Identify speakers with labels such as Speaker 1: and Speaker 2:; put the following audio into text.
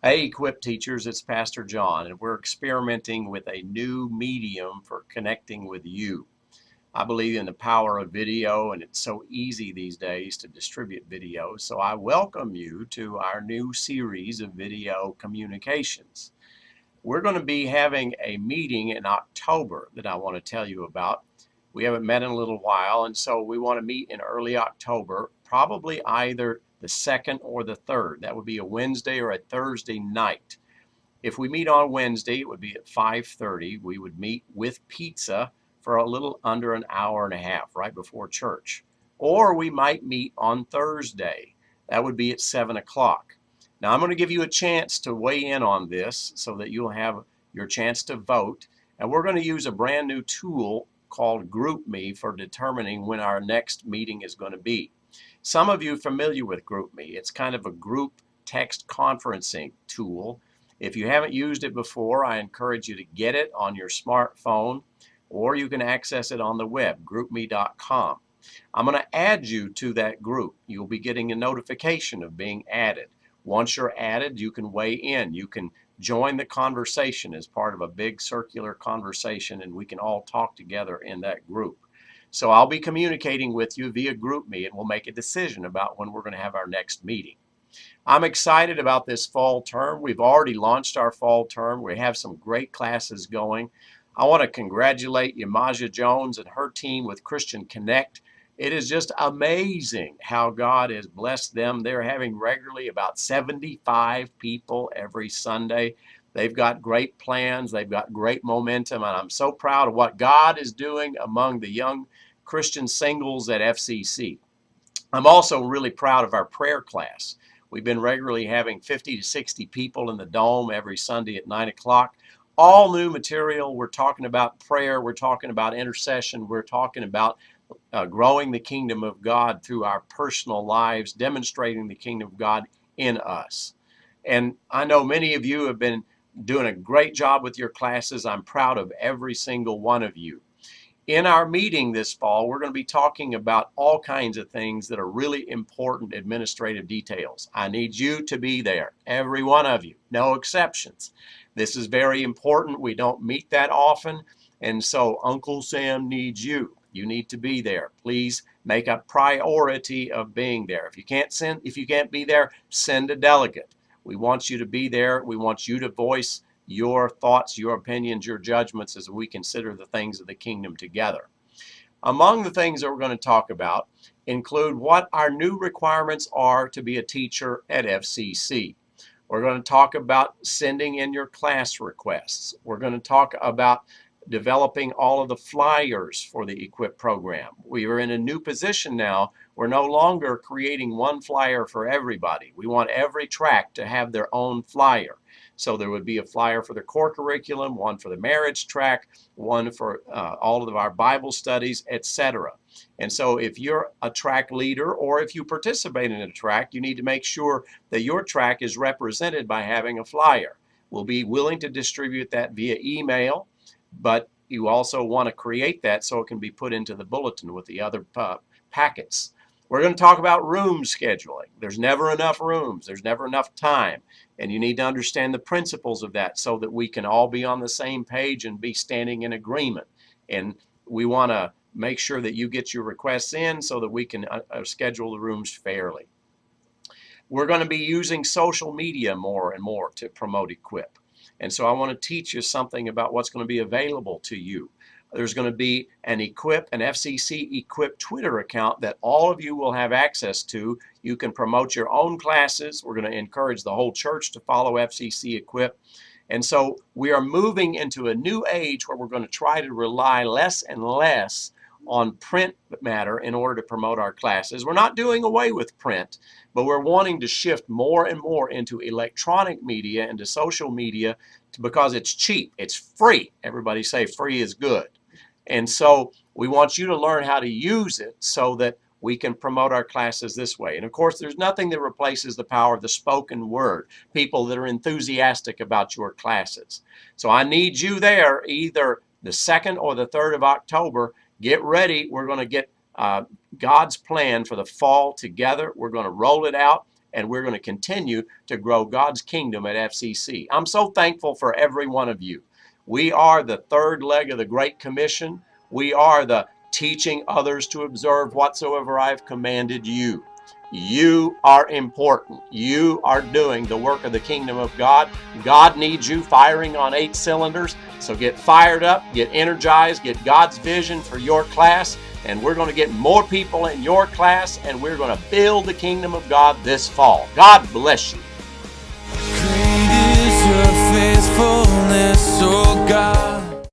Speaker 1: Hey, EQUIP Teachers, it's Pastor John, and we're experimenting with a new medium for connecting with you. I believe in the power of video, and it's so easy these days to distribute video, so I welcome you to our new series of video communications. We're going to be having a meeting in October that I want to tell you about. We haven't met in a little while, and so we want to meet in early October, probably either the 2nd or the 3rd. That would be a Wednesday or a Thursday night. If we meet on Wednesday, it would be at 5:30. We would meet with pizza for a little under an hour and a half right before church. Or we might meet on Thursday. That would be at 7 o'clock. Now, I'm going to give you a chance to weigh in on this so that you'll have your chance to vote. And we're going to use a brand new tool called GroupMe for determining when our next meeting is going to be. Some of you are familiar with GroupMe. It's kind of a group text conferencing tool. If you haven't used it before, I encourage you to get it on your smartphone, or you can access it on the web, groupme.com. I'm going to add you to that group. You'll be getting a notification of being added. Once you're added, you can weigh in. You can join the conversation as part of a big circular conversation, and we can all talk together in that group. So I'll be communicating with you via GroupMe, and we'll make a decision about when we're going to have our next meeting. I'm excited about this fall term. We've already launched our fall term. We have some great classes going. I want to congratulate Yamaja Jones and her team with Christian Connect. It is just amazing how God has blessed them. They're having regularly about 75 people every Sunday. They've got great plans. They've got great momentum, and I'm so proud of what God is doing among the young Christian singles at FCC. I'm also really proud of our prayer class. We've been regularly having 50 to 60 people in the dome every Sunday at 9 o'clock. All new material. We're talking about prayer. We're talking about intercession. We're talking about growing the kingdom of God through our personal lives, demonstrating the kingdom of God in us. And I know many of you have been doing a great job with your classes. I'm proud of every single one of you. In our meeting this fall, we're going to be talking about all kinds of things that are really important administrative details. I need you to be there, every one of you, no exceptions. This is very important. We don't meet that often, and so Uncle Sam needs you. You need to be there. Please make a priority of being there. If you can't be there, send a delegate. We want you to be there. We want you to voice your thoughts, your opinions, your judgments as we consider the things of the kingdom together. Among the things that we're going to talk about include what our new requirements are to be a teacher at FCC. We're going to talk about sending in your class requests. We're going to talk about developing all of the flyers for the EQUIP program. We are in a new position now. We're no longer creating one flyer for everybody. We want every track to have their own flyer. So there would be a flyer for the core curriculum, one for the marriage track, one for all of our Bible studies, etc. And so if you're a track leader or if you participate in a track, you need to make sure that your track is represented by having a flyer. We'll be willing to distribute that via email, but you also want to create that so it can be put into the bulletin with the other packets. We're going to talk about room scheduling. There's never enough rooms. There's never enough time. And you need to understand the principles of that so that we can all be on the same page and be standing in agreement. And we want to make sure that you get your requests in so that we can schedule the rooms fairly. We're going to be using social media more and more to promote EQUIP. And so I want to teach you something about what's going to be available to you. There's going to be an FCC EQUIP Twitter account that all of you will have access to. You can promote your own classes. We're going to encourage the whole church to follow FCC EQUIP. And so we are moving into a new age where we're going to try to rely less and less on print matter in order to promote our classes. We're not doing away with print, but we're wanting to shift more and more into electronic media, into social media, because it's cheap. It's free. Everybody say free is good. And so we want you to learn how to use it so that we can promote our classes this way. And of course, there's nothing that replaces the power of the spoken word, people that are enthusiastic about your classes. So I need you there either the 2nd or the 3rd of October. Get ready. We're going to get God's plan for the fall together. We're going to roll it out. and we're going to continue to grow God's kingdom at FCC. I'm so thankful for every one of you. We are the third leg of the Great Commission. We are the teaching others to observe whatsoever I have commanded you. You are important. You are doing the work of the kingdom of God. God needs you firing on 8 cylinders. So get fired up, get energized, get God's vision for your class, and we're going to get more people in your class, and we're going to build the kingdom of God this fall. God bless you.
Speaker 2: Great is your faithfulness, oh God.